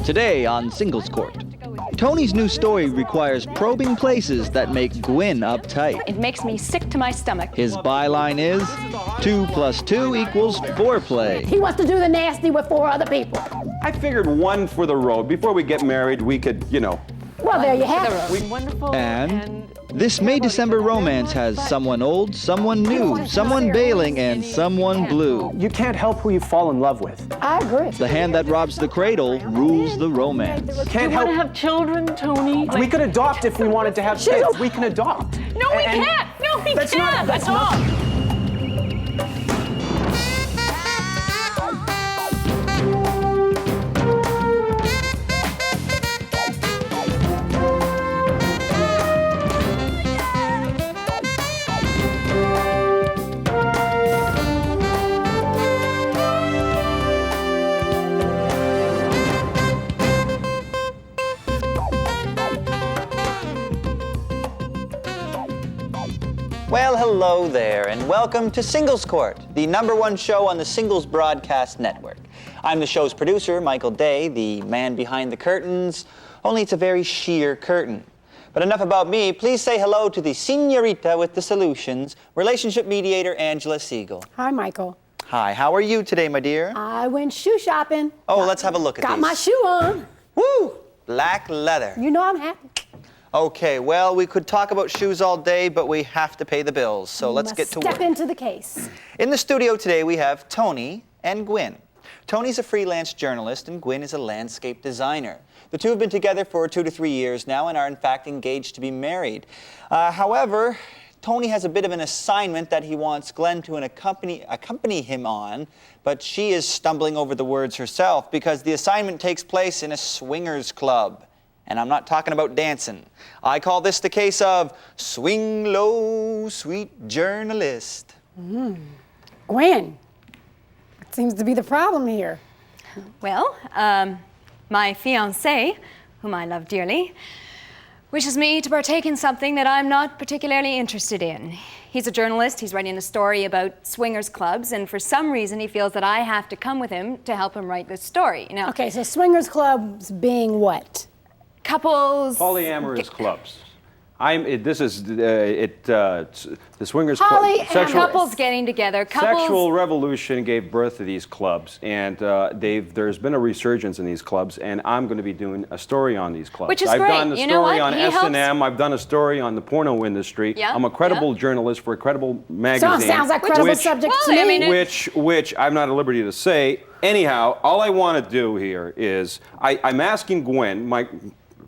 Today on Singles Court, Tony's new story requires probing places that make Gwen uptight. It makes me sick to my stomach. His byline is 2 + 2 = foreplay. He wants to do the nasty with 4 other people. I figured one for the road. Before we get married, we could, Well, there you have it. Wonderful. And this May-December romance has someone old, someone new, someone bailing, and someone blue. You can't help who you fall in love with. I agree. The hand that robs the cradle rules the romance. Can't You help. want to have children, Tony? We could adopt if we wanted to have kids. We can adopt. No, we And can't. No, we that's can't. not- that's at all. not- Well, hello there, and welcome to Singles Court, the #1 show on the Singles Broadcast Network. I'm the show's producer, Michael Day, the man behind the curtains, only it's a very sheer curtain. But enough about me. Please say hello to the señorita with the solutions, relationship mediator Angela Segal. Hi, Michael. Hi, how are you today, my dear? I went shoe shopping. Oh, let's have a look at Got these. my shoe on. Woo! Black leather. You know I'm happy. Okay, well, we could talk about shoes all day, but we have to pay the bills, so let's get to work. Step into the case. In the studio today, we have Tony and Gwen. Tony's a freelance journalist, and Gwen is a landscape designer. The two have been together for 2 to 3 years now and are, in fact, engaged to be married. However, Tony has a bit of an assignment that he wants Gwen to accompany him on, but she is stumbling over the words herself because the assignment takes place in a swingers club. And I'm not talking about dancing. I call this the case of swing low, sweet journalist. Gwen, it seems to be the problem here. Well, my fiancé, whom I love dearly, wishes me to partake in something that I'm not particularly interested in. He's a journalist, he's writing a story about swingers clubs, and for some reason he feels that I have to come with him to help him write this story. Now, Okay, so swingers clubs being what? couples... Polyamorous clubs. The swingers Poly- club. Sexual, Couples getting together, couples... sexual revolution gave birth to these clubs, and there's been a resurgence in these clubs, and I'm going to be doing a story on these clubs. Which is I've great. done a You know story what? on He S&M. helps- I've done a story on the porno industry. Yeah, I'm a credible yeah. journalist for a credible magazine. Sounds like credible subject to well, I me. mean, Which I'm not at liberty to say. Anyhow, all I want to do here is I'm asking Gwen,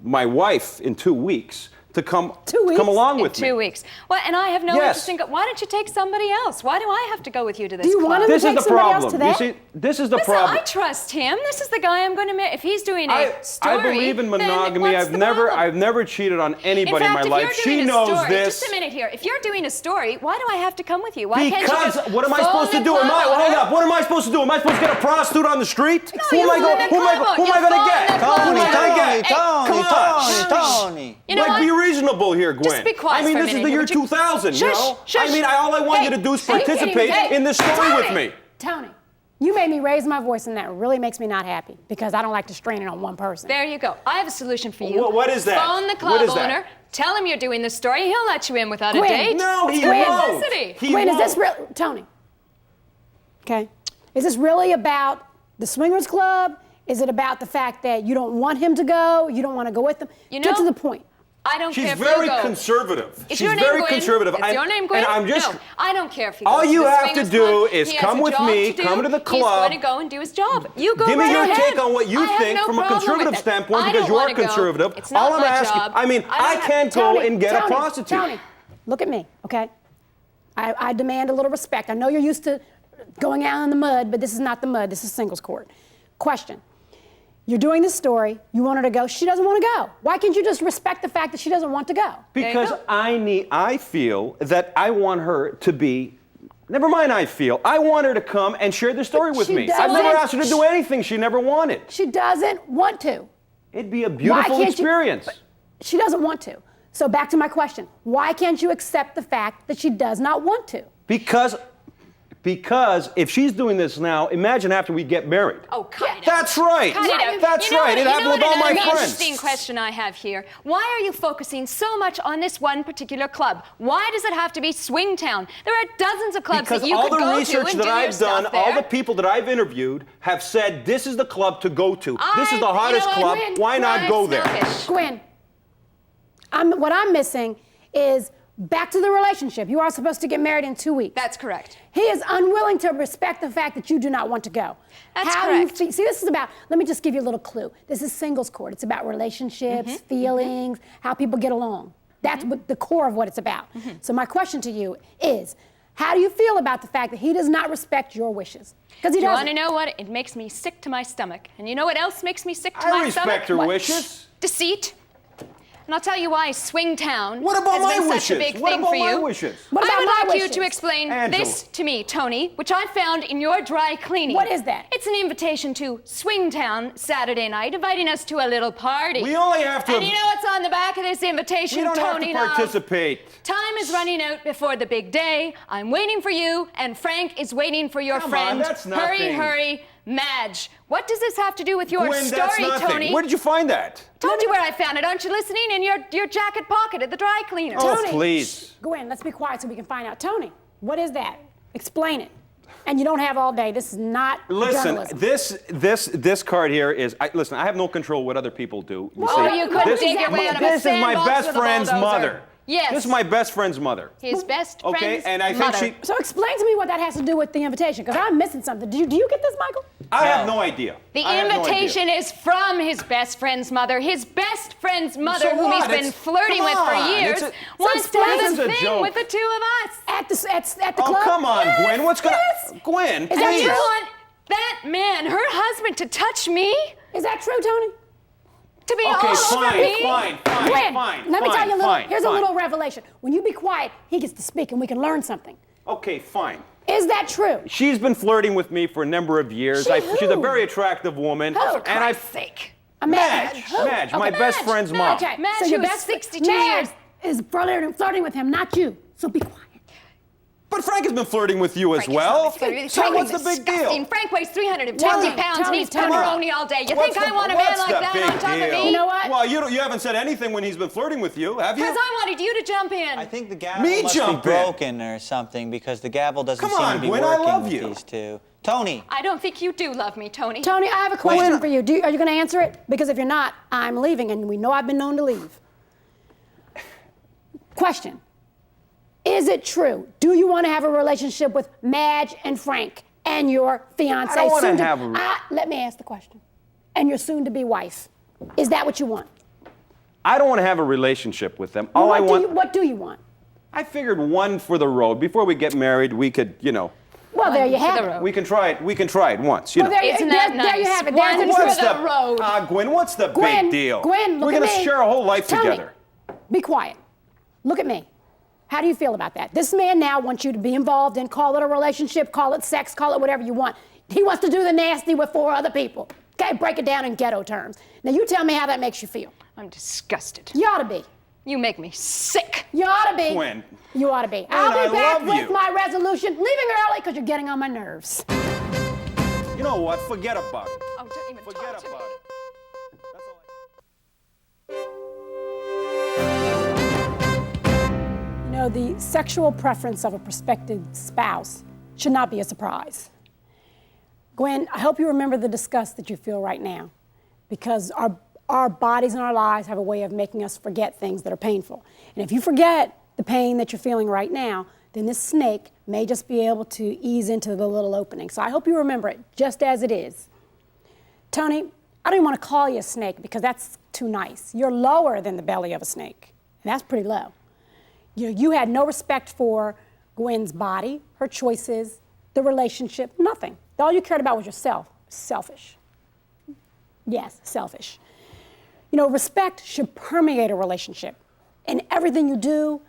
my wife, in 2 weeks, to come 2 weeks? come along with me. 2 weeks. Well, and I have no Yes. interest in... Why don't you take somebody else? Why do I have to go with you to this Do you club? want him to This is take the somebody else problem. to that? You see, this is the Listen, problem. I trust him. This is the guy I'm going to marry. If he's doing a story, I believe in then monogamy. what's I've the never problem? cheated on anybody in my fact, if life. you're She doing a knows story, this. Just a minute here. If you're doing a story, why do I have to come with you? Why can't you Because just what am I phone supposed to the do? club Hold owner? up. What am I supposed to do? Am I supposed to get a prostitute on the street? No, who you am I phone the club owner. going You to phone get? the club Tony, owner. Tony, Hey, Tony, come on. Tony. You know Like, what? be reasonable here, Gwen. Just be quiet I mean, for a this is minute the here, year would you? 2000, you Shush, know? shush. I mean, all I want you to do is participate in this story Tony. with me. Tony, you made me raise my voice, and that really makes me not happy because I don't like to strain it on one person. There you go. I have a solution for you. What is that? Phone the What club is that? owner. Tell him you're doing the story. He'll let you in without a Gwen. date. No, he It's good won't. publicity. He Wait, is this won't. real? Tony. Okay. Is this really about the swingers club? Is it about the fact that you don't want him to go? You don't want to go with him? You Get know- to the point. I don't She's care if very you go. conservative. Is She's your name very Gwen? conservative. Is your name Gwen? And I'm just... No, I don't care if he All goes you to the have to swingers do club. is He come has a with job me, to do. come to the He's club. going to go and do his job. You go Give me right your ahead. take on what you I have think no from a problem conservative with it. standpoint I because don't you are wanna go. conservative. It's not All I'm my asking, job. I mean, I don't can't go and get a prostitute. Tony, look at me, okay? I demand a little respect. I know you're used to going out in the mud, but this is not the mud. This is singles court. Question. You're doing this story. You want her to go. She doesn't want to go. Why can't you just respect the fact that she doesn't want to go? Because go. I feel that I want her to be. Never mind, I want her to come and share the story with she me. I've never doesn't. asked her to do anything she never wanted. She doesn't want to. It'd be a beautiful can't you- experience. She doesn't want to. So back to my question. Why can't you accept the fact that she does not want to? Because Because if she's doing this now, imagine after we get married. Oh, cut it out. That's right. Cut it out. That's You know right. what- It happened with all my Another friends. interesting question I have here. Why are you focusing so much on this one particular club? Why does it have to be Swingtown? There are dozens of clubs Because that you all could the go research to and that do your I've done, stuff all there. the people that I've interviewed have said this is the club to go to. This is the hottest club. Gwen, Why not go there? Selfish. Gwen, what I'm missing is back to the relationship. You are supposed to get married in 2 weeks. That's correct. He is unwilling to respect the fact that you do not want to go. That's How do you correct. see, this is about, let me just give you a little clue. This is singles court. It's about relationships, feelings, how people get along. That's what the core of what it's about. So my question to you is, how do you feel about the fact that he does not respect your wishes? Because he You want doesn't. to know what? It makes me sick to my stomach. And you know what else makes me sick to I my stomach? respect her What? wishes. Deceit. And I'll tell you why Swingtown What about has my been wishes? such a big What thing about for my you. wishes? What I about would my like you wishes? to explain Angela. this to me, Tony, which I found in your dry cleaning. What is that? It's an invitation to Swingtown Saturday night, inviting us to a little party. We only have to- And you know what's on the back of this invitation, We don't have Tony to love? participate. Time is running out before the big day. I'm waiting for you, and Frank is waiting for your Come on, friend. that's Hurry, nothing. hurry, Madge. What does this have to do with your Gwen, story, that's nothing. Tony? Where did you find that? Told you where I found it. Aren't you listening? In your jacket pocket at the dry cleaner. Oh, Tony. please. Gwen, let's be quiet so we can find out. Tony, what is that? Explain it. And you don't have all day. This is not Listen, journalism. this card here is. Listen, I have no control what other people do. You Well, see, Oh, you couldn't this, dig your way out of a This is my sandbox best with a friend's bulldozer. mother. Yes. This is my best friend's mother. His best Okay, friend's and I think mother. she. So explain to me what that has to do with the invitation, because I'm missing something. Do you get this, Michael? I have no idea. The I have no idea. invitation is from his best friend's mother. His best friend's mother, So whom he's what? been It's- flirting come with for on, years, it's wants to have this a is a thing joke. with the two of us. At the Oh, club? come on, Yes, Gwen. What's going yes. Gwen, Is that please. You true? want that man, her husband, to touch me? Is that true, Tony? To be Okay, all fine, over me? Gwen, Oh, let me tell you a little, here's a fine. little revelation. When you be quiet, he gets to speak and we can learn something. Okay, fine. Is that true? She's been flirting with me for a number of years. She She's a who? very attractive woman. Who? and I. Sake. Madge, Who? Madge, my Okay. best Madge, friend's Madge. mom. Okay, Madge, so your who is best 62 Madge years. is flirting with him, not you. So be quiet. But Frank has been flirting with you as Frank is well. not flirting. So Frank what's is the big disgusting. deal? Frank weighs 350 Tony, pounds Tony, and he's Tony. pepperoni all day. You What's think I the- want a man what's like the that big on top of deal? me? You know what? Well, you haven't said anything when he's been flirting with you, have you? Because I wanted you to jump in. I think the gavel Me must jump be in. broken or something because the gavel doesn't Come seem on, to be Gwen, I working love with you. these two. Tony, I don't think you do love me, Tony. Tony, I have a question Gwen. for you. Are you going to answer it? Because if you're not, I'm leaving, and we know I've been known to leave. Question. Is it true? Do you want to have a relationship with Madge and Frank and your fiance? I don't wanna soon to- have a- Let me ask the question. And your soon-to-be wife. Is that what you want? I don't want to have a relationship with them. All I want. What do you want? I figured one for the road. Before we get married, we could, Well, there you for have the it. road. we can try it. We can try it once. Well, there you Isn't that there you nice? have it. One There's for an What's the answer. road. Gwen, what's the Gwen, big deal? Gwen, look We're at gonna me. share a whole life Tony, together. Be quiet. Look at me. How do you feel about that? This man now wants you to be involved in, call it a relationship, call it sex, call it whatever you want. He wants to do the nasty with 4 other people. Okay, break it down in ghetto terms. Now you tell me how that makes you feel. I'm disgusted. You ought to be. You make me sick. You ought to be. Gwen. You ought to be. I I'll be back love with you. my resolution, leaving early because you're getting on my nerves. You know what? Forget about it. Oh, don't even Forget talk to me. about it. That's all You know, the sexual preference of a prospective spouse should not be a surprise. Gwen, I hope you remember the disgust that you feel right now, because our bodies and our lives have a way of making us forget things that are painful. And if you forget the pain that you're feeling right now, then this snake may just be able to ease into the little opening. So I hope you remember it just as it is. Tony, I don't even want to call you a snake because that's too nice. You're lower than the belly of a snake, and that's pretty low. You had no respect for Gwen's body, her choices, the relationship, nothing. All you cared about was yourself. Selfish. Yes, selfish. You know, respect should permeate a relationship in everything you do,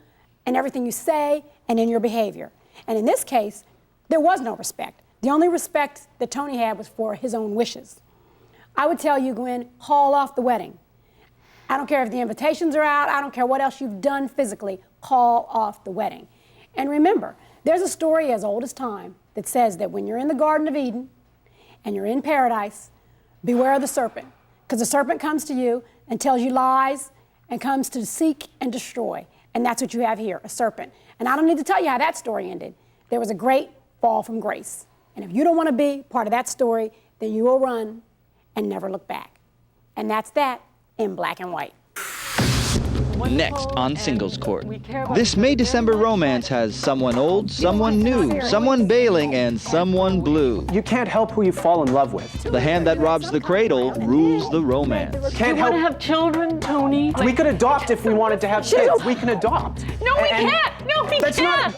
and everything you say, and in your behavior. And in this case, there was no respect. The only respect that Tony had was for his own wishes. I would tell you, Gwen, call off the wedding. I don't care if the invitations are out. I don't care what else you've done physically. Call off the wedding. And remember, there's a story as old as time that says that when you're in the Garden of Eden and you're in paradise, beware of the serpent. Because the serpent comes to you and tells you lies and comes to seek and destroy. And that's what you have here, a serpent. And I don't need to tell you how that story ended. There was a great fall from grace. And if you don't want to be part of that story, then you will run and never look back. And that's that in black and white. Next on Singles Court. This May-December romance has someone old, someone new, someone bailing, and someone blue. You can't help who you fall in love with. The hand that robs the cradle rules the romance. Can't You want help. to have children, Tony? We could adopt if we wanted to have kids. We can adopt. No, we And can't. No, we that's can't.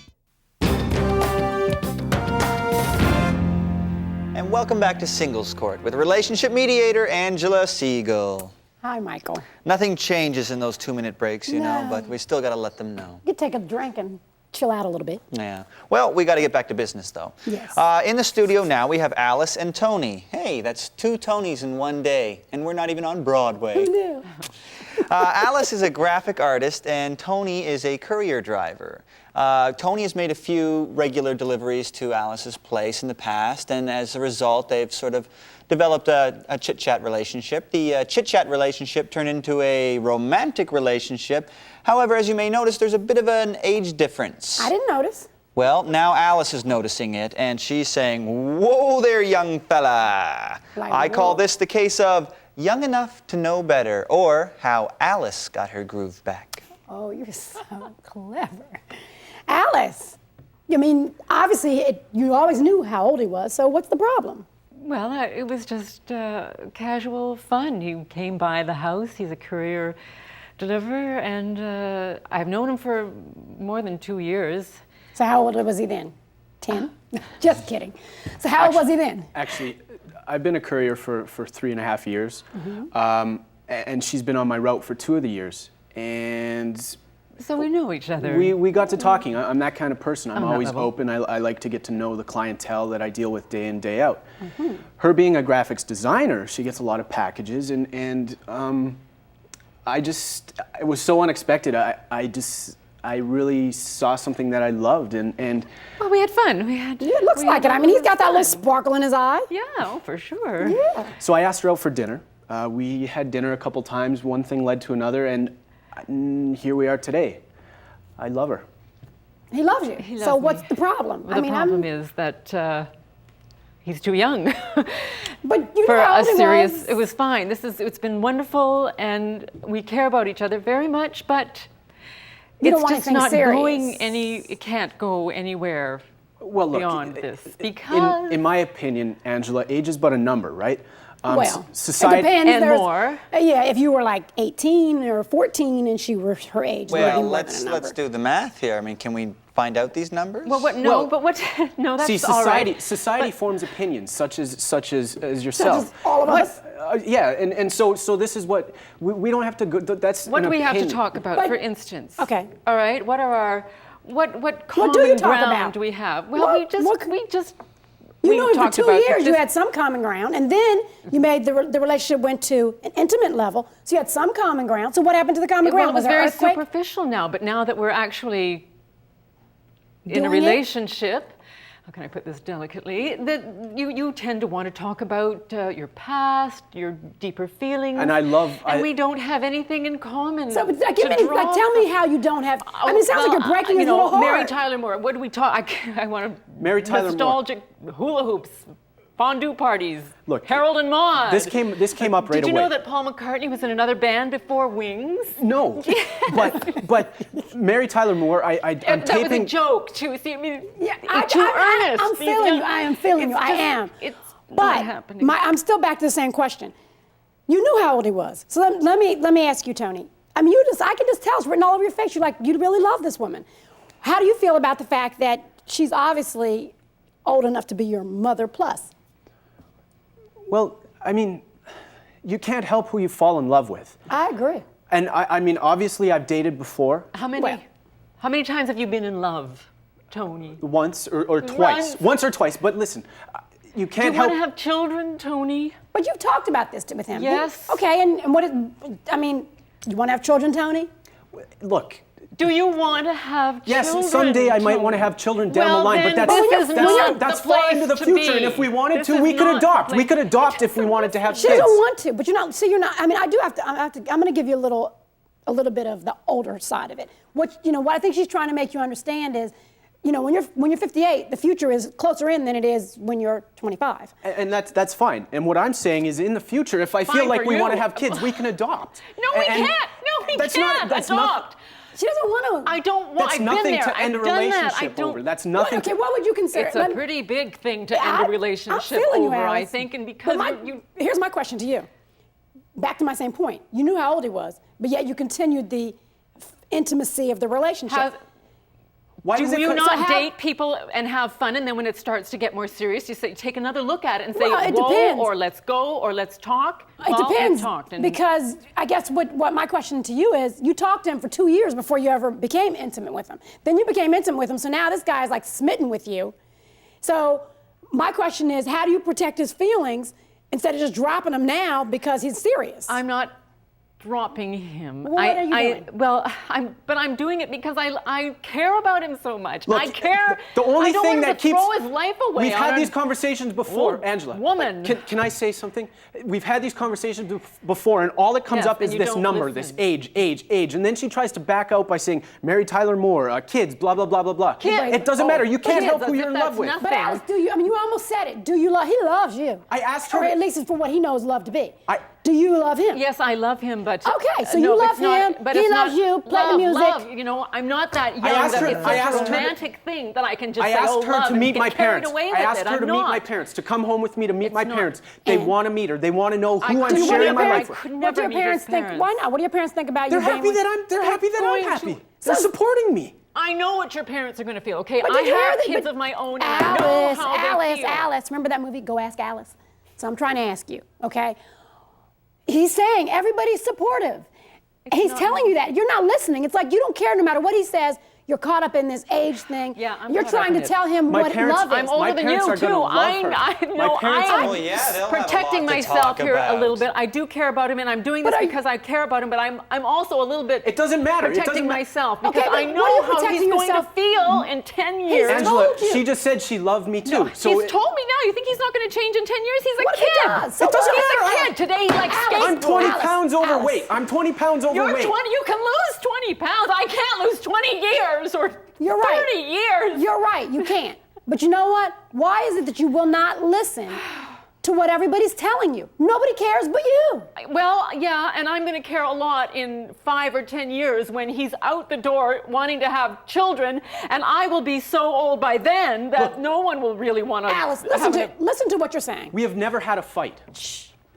And welcome back to Singles Court with relationship mediator Angela Segal. Hi, Michael. Nothing changes in those 2-minute breaks, you know, No. but we still got to let them know. You could take a drink and chill out a little bit. Yeah. Well, we got to get back to business, though. Yes. In the studio now, we have Alice and Tony. Hey, that's 2 Tonys in one day, and we're not even on Broadway. Who knew? Alice is a graphic artist, and Tony is a courier driver. Tony has made a few regular deliveries to Alice's place in the past, and as a result, they've sort of developed a chit-chat relationship. The chit-chat relationship turned into a romantic relationship. However, as you may notice, there's a bit of an age difference. I didn't notice. Well, now Alice is noticing it, and she's saying, "Whoa there, young fella." Like, I call whoa. this the case of young enough to know better, or how Alice got her groove back. Oh, you're so clever. Alice, I mean, obviously you always knew how old he was, so what's the problem? Well, it was just casual fun. He came by the house. He's a courier deliverer, and I've known him for more than 2 years. So how old was he then? 10? Just kidding. So how old was he then? Actually, I've been a courier for 3.5 years, and she's been on my route for 2 of the years. And So we know each other. we got to talking. I'm that kind of person. I'm On that always level. open. I like to get to know the clientele that I deal with day in, day out. Her being a graphics designer, she gets a lot of packages, and I just, it was so unexpected. I really saw something that I loved, and Well, we had fun. We had. It looks we like had it. a I mean, he's lot got of that little fun. sparkle in his eye. Yeah, oh, for sure. so I asked her out for dinner. We had dinner a couple times. One thing led to another, and here we are today. I love her. He loves you. He So loves what's me. the problem? Well, the problem is that he's too young. But you For know how a old he serious, was. it was fine. It's been wonderful, and we care about each other very much, but You don't it's want just anything not serious. going it can't go anywhere Well, look, beyond this, because in my opinion, Angela, age is but a number, right? Well, society. it depends. And There's- more. Yeah, if you were like 18 or 14 and she were her age, there would be Well, more let's than a number. do the math here. I mean, can we find out these numbers? well, what? No, Well, but what? No, that's See, all right. society forms opinions, such as yourself. as all of us. Yeah, and so this is what we don't have to go. That's What an do we have to opinion. talk about, But- for instance? Okay. All right. What are our what common do you talk ground about? do we have? Well, What- we just You we knew him for talked 2 about years. You just- had some common ground, and then you made the relationship went to an intimate level. So you had some common ground. So what happened to the common Well, ground? it was there very an earthquake? superficial now, but now that we're actually in Doing a it? relationship, how can I put this delicately? That you tend to want to talk about your past, your deeper feelings, And I love- and we don't have anything in common. So to draw tell me from. how you don't have. I mean, it sounds like you're breaking his little heart. Mary Tyler Moore. What do we talk? I want to. Mary Tyler Moore. nostalgic hula hoops, fondue parties. Look, Harold and Maude. This came up right Did you away. know that Paul McCartney was in another band before Wings? No, but Mary Tyler Moore, I'm That taping. was a joke too. See, I mean, Yeah, it's too earnest. I'm These feeling young- you. I am feeling you. it's I just- am. It's But not happening. I'm still back to the same question. You knew how old he was. So let me ask you, Tony. I mean, I can just tell. It's written all over your face. You really love this woman. How do you feel about the fact that she's obviously old enough to be your mother plus? Well, I mean, you can't help who you fall in love with. I agree. And I mean, obviously, I've dated before, How many? Well- How many times have you been in love, Tony? once or twice. Once or twice. But listen, you Do can't you help. want to have children, Tony? But you've talked about this with him. Yes. Okay, and you want to have children, Tony? Look, Do you want to have Yes, children? someday I might Tony? want to have children down Well, the line, but then that's this is not that's the far place into the to future. be. And if we wanted This to, is we could not the adopt. We place- could adopt if we wanted to have She kids. doesn't want to, but you're not. So you're not. I mean, I do have to. I'm going to give you a little bit of the older side of it. What I think she's trying to make you understand is, when you're 58, the future is closer in than it is when you're 25. And that's fine. And what I'm saying is, in the future, if I feel Fine like for we you. want to have kids, we can adopt. No, we And can't. No, we that's can't. That's Adopt. She doesn't want to. I don't want. That's I've nothing been there. to end a I've done that. I relationship don't. over. That's nothing. Okay, what would you consider? It's a pretty big thing to end I'm a relationship feeling you, over, I Alice. think, and But because here's my question to you. Back to my same point. You knew how old he was, but yet you continued the intimacy of the relationship. Why do is it you so not how- date people and have fun, and then when it starts to get more serious, you say, take another look at it and say, Well, it whoa, depends. or let's go, or let's talk? It Well, depends, talked, and because I guess what my question to you is, you talked to him for 2 years before you ever became intimate with him. Then you became intimate with him, so now this guy is like smitten with you. So my question is, how do you protect his feelings instead of just dropping him now because he's serious? I'm not dropping him. What are you doing? Well, I'm doing it because I care about him so much. Look, I care. The only I don't thing want him that to keeps throw his life away. We've had on these a conversations before, Angela. woman. Can I say something? We've had these conversations before, and all that comes Yes, up is and you this don't number, listen. this age, and then she tries to back out by saying, marry Tyler Moore, kids, blah blah blah blah blah. Kids. It doesn't matter. You can't kids, help who as you're if in love that's with. nothing. But Alice, you almost said it. Do you love? He loves you. I asked her Or to- at least it's for what he knows love to be. I- Do you love him? Yes, I love him, but Okay, so no, you love it's not- him, but he it's loves not you, play the love, music. Love. I'm not that young. asked That her- it's I a asked her to- romantic thing that I can just I say, asked oh, her love, to and meet get my carried parents. away I with asked it. her I'm to meet not. my parents, to come home with me to meet It's my not. parents. They And- want to meet her. They want to know who I I'm couldn't sharing my never- life I with. could What never do your meet his parents think? parents. Why not? What do your parents think about They're you being happy with- that they're happy that I'm going happy. to- They're supporting me. I know what your parents are going to feel, okay? But I did you hear have that- kids but of my own, and I know how they feel. Alice. Remember that movie, Go Ask Alice? So I'm trying to ask you, okay? He's saying everybody's supportive. He's not- telling you that. You're not listening. It's like you don't care no matter what he says. You're caught up in this age thing. Yeah, I'm You're caught up trying in to it. tell him My what parents- love is. I'm older My than parents you are gonna too. love her. I My know. parents I'm are- Well, yeah, they'll have a protecting lot to myself talk here a about. little bit. I do care about him, and I'm doing this But are you- because I care about him. But I'm also a little bit. It doesn't matter. It Protecting doesn't ma- myself Okay, because but I what are know you how he's protecting going to yourself? feel in 10 years. Angela, told you. she just said she loved me too. He's So told me now. You think he's not going to change in 10 years? He's a What if he kid. does? So It doesn't what? matter. He's a kid. Today he likes Alice, I'm skateboarding. 20 Alice, pounds Alice. overweight. I'm 20 pounds You're overweight. 20. You can lose 20 pounds. I can't lose 20 years or You're right. 30 years. You're right. You can't. But you know what? Why is it that you will not listen to what everybody's telling you? Nobody cares but you. Well, yeah, and I'm going to care a lot in 5 or 10 years when he's out the door wanting to have children, and I will be so old by then that no one will really want to. Alice, listen to what you're saying. We have never had a fight.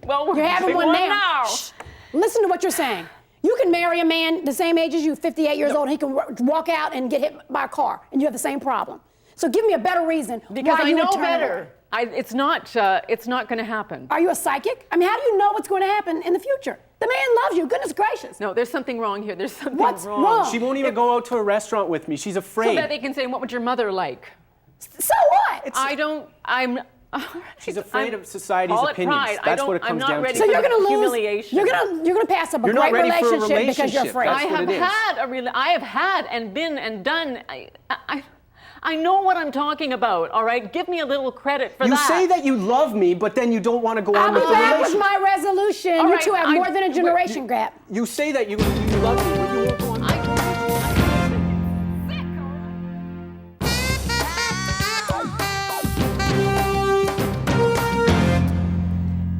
Well, we're You're having one now. now. Shh. Listen to what you're saying. You can marry a man the same age as you, 58 years old, and he can walk out and get hit by a car, and you have the same problem. So give me a better reason Because why I you know would turn better. away. It's not going to happen. Are you a psychic? I mean, how do you know what's going to happen in the future? The man loves you. Goodness gracious. No, there's something wrong here. There's something What's wrong. wrong? She won't even go out to a restaurant with me. She's So afraid. that they can say, what would your mother like? So what? I'm. She's afraid of society's Call it opinions. Pride. That's I'm what it comes not down ready to. So for you're going to lose. humiliation. You're gonna pass up a You're not great ready for a relationship because you're relationship. afraid. That's I what have it is. had I have had and been and done. I know what I'm talking about. All right, give me a little credit for You that. say that you love me, but then you don't want to go I'll on be with the back with relationship. my resolution. All You right, two have more than a generation gap. You say that you love me, but you won't go on.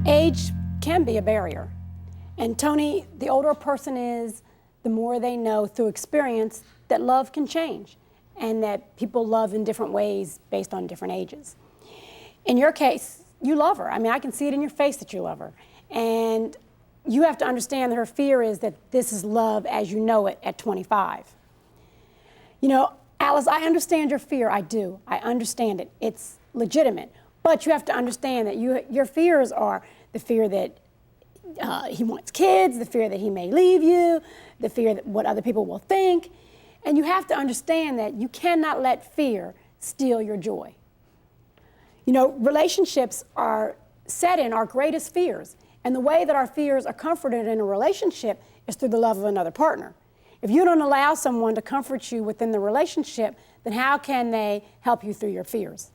Age can be a barrier. And Tony, the older a person is, the more they know through experience that love can change and that people love in different ways based on different ages. In your case, you love her. I mean, I can see it in your face that you love her. And you have to understand that her fear is that this is love as you know it at 25. You know, Alice, I understand your fear. I do. I understand it. It's legitimate. But you have to understand that your fears are the fear that he wants kids, the fear that he may leave you, the fear that what other people will think. And you have to understand that you cannot let fear steal your joy. You know, relationships are set in our greatest fears. And the way that our fears are comforted in a relationship is through the love of another partner. If you don't allow someone to comfort you within the relationship, then how can they help you through your fears?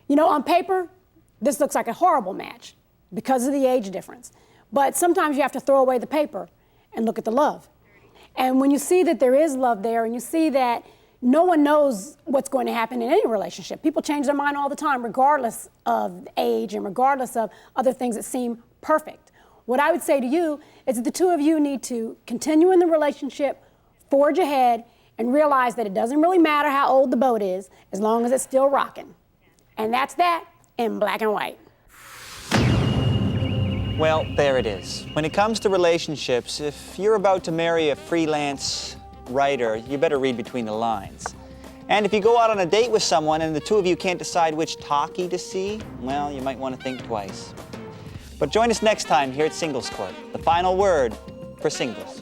You know, on paper, this looks like a horrible match because of the age difference. But sometimes you have to throw away the paper and look at the love. And when you see that there is love there, and you see that no one knows what's going to happen in any relationship. People change their mind all the time, regardless of age and regardless of other things that seem perfect. What I would say to you is that the two of you need to continue in the relationship, forge ahead, and realize that it doesn't really matter how old the boat is, as long as it's still rocking. And that's that in black and white. Well, there it is. When it comes to relationships, if you're about to marry a freelance writer, you better read between the lines. And if you go out on a date with someone and the two of you can't decide which talkie to see, well, you might want to think twice. But join us next time here at Singles Court, the final word for singles.